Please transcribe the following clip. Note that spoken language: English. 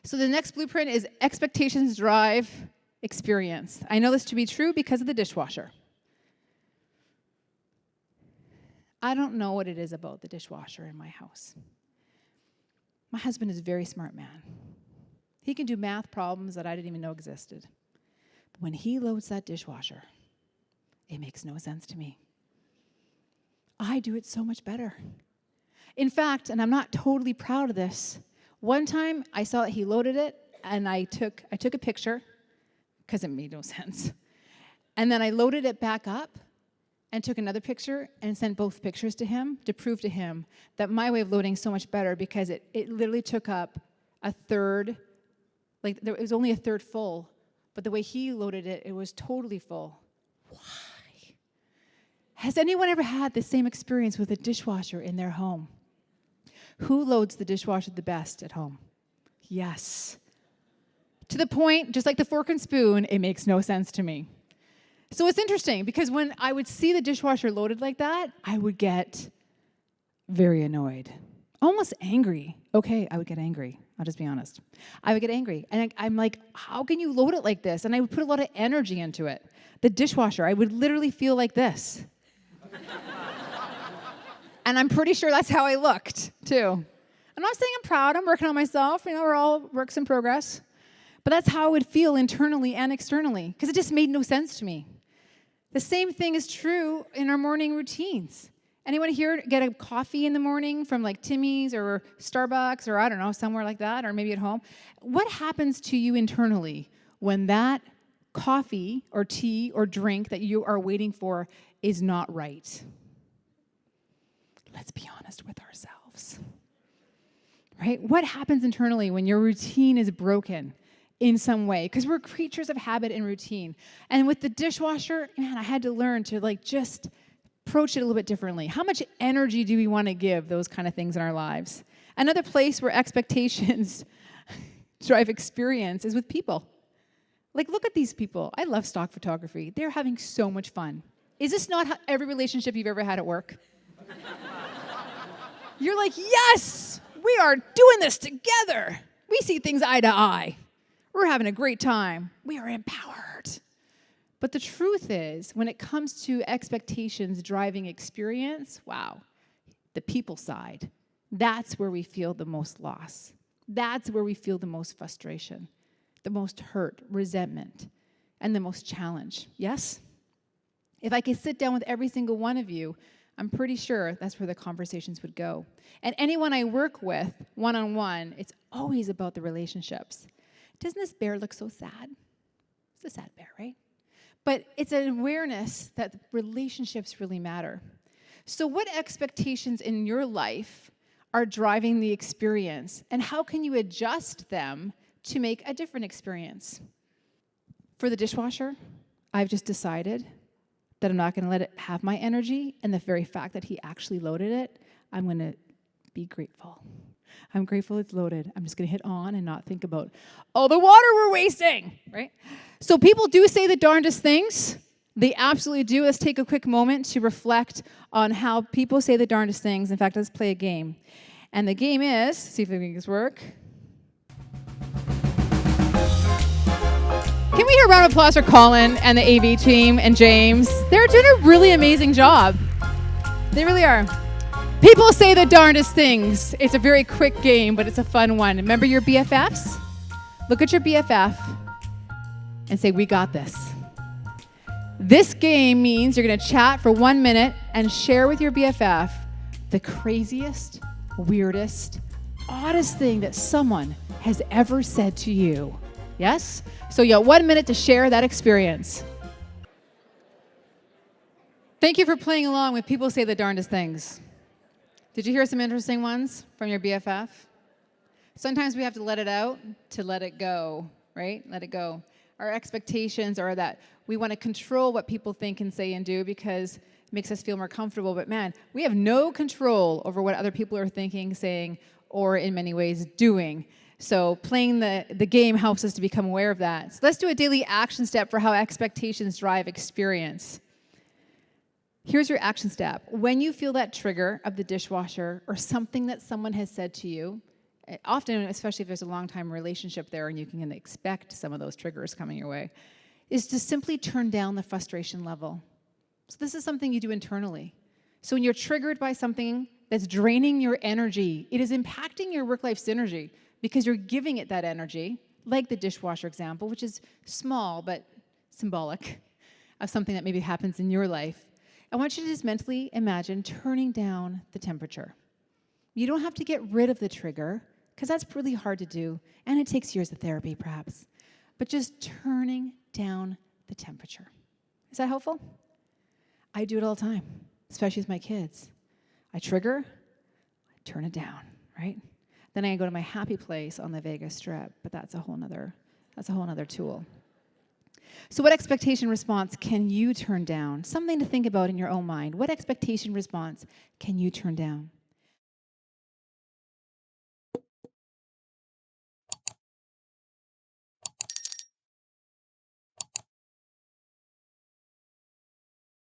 So the next blueprint is expectations drive experience. I know this to be true because of the dishwasher. I don't know what it is about the dishwasher in my house. My husband is a very smart man. He can do math problems that I didn't even know existed. But when he loads that dishwasher, it makes no sense to me. I do it so much better. In fact, and I'm not totally proud of this, one time I saw that he loaded it, and I took a picture, because it made no sense. And then I loaded it back up and took another picture and sent both pictures to him to prove to him that my way of loading is so much better because it literally took up a third, like it was only a third full, but the way he loaded it, it was totally full. Why? Has anyone ever had the same experience with a dishwasher in their home? Who loads the dishwasher the best at home? Yes. To the point, just like the fork and spoon, it makes no sense to me. So it's interesting because when I would see the dishwasher loaded like that, I would get very annoyed, almost angry. Okay, I would get angry. I'll just be honest. I would get angry. And I'm like, how can you load it like this? And I would put a lot of energy into it. The dishwasher, I would literally feel like this. And I'm pretty sure that's how I looked, too. I'm not saying I'm proud. I'm working on myself. You know, we're all works in progress. But that's how I would feel internally and externally because it just made no sense to me. The same thing is true in our morning routines. Anyone here get a coffee in the morning from like Timmy's or Starbucks or I don't know, somewhere like that, or maybe at home? What happens to you internally when that coffee or tea or drink that you are waiting for is not right? Let's be honest with ourselves. Right? What happens internally when your routine is broken in some way? Because we're creatures of habit and routine. And with the dishwasher, man, I had to learn to like just approach it a little bit differently. How much energy do we want to give those kind of things in our lives? Another place where expectations drive experience is with people. Like, look at these people. I love stock photography. They're having so much fun. Is this not every relationship you've ever had at work? You're like, yes, we are doing this together. We see things eye to eye. We're having a great time. We are empowered. But the truth is, when it comes to expectations driving experience, wow, the people side, that's where we feel the most loss. That's where we feel the most frustration, the most hurt, resentment, and the most challenge. Yes? If I could sit down with every single one of you, I'm pretty sure that's where the conversations would go. And anyone I work with, one-on-one, it's always about the relationships. Doesn't this bear look so sad? It's a sad bear, right? But it's an awareness that relationships really matter. So what expectations in your life are driving the experience? And how can you adjust them to make a different experience? For the dishwasher, I've just decided that I'm not going to let it have my energy, and the very fact that he actually loaded it, I'm going to be grateful. I'm grateful it's loaded. I'm just going to hit on and not think about, oh, the water we're wasting, right? So people do say the darndest things. They absolutely do. Let's take a quick moment to reflect on how people say the darndest things. In fact, let's play a game. And the game is, see if we can make this work. Can we hear a round of applause for Colin and the AV team and James? They're doing a really amazing job. They really are. People say the darndest things. It's a very quick game, but it's a fun one. Remember your BFFs? Look at your BFF and say, we got this. This game means you're going to chat for 1 minute and share with your BFF the craziest, weirdest, oddest thing that someone has ever said to you. Yes? So you got 1 minute to share that experience. Thank you for playing along with People Say the Darndest Things. Did you hear some interesting ones from your BFF? Sometimes we have to let it out to let it go, right? Let it go. Our expectations are that we want to control what people think and say and do because it makes us feel more comfortable. But man, we have no control over what other people are thinking, saying, or in many ways doing. So playing the game helps us to become aware of that. So let's do a daily action step for how expectations drive experience. Here's your action step. When you feel that trigger of the dishwasher or something that someone has said to you, often, especially if there's a long-time relationship there and you can expect some of those triggers coming your way, is to simply turn down the frustration level. So this is something you do internally. So when you're triggered by something that's draining your energy, it is impacting your work-life synergy because you're giving it that energy, like the dishwasher example, which is small but symbolic of something that maybe happens in your life. I want you to just mentally imagine turning down the temperature. You don't have to get rid of the trigger, because that's really hard to do, and it takes years of therapy, perhaps. But just turning down the temperature. Is that helpful? I do it all the time, especially with my kids. I trigger, I turn it down, right? Then I go to my happy place on the Vegas Strip, but that's a whole nother tool. So what expectation response can you turn down? Something to think about in your own mind. What expectation response can you turn down?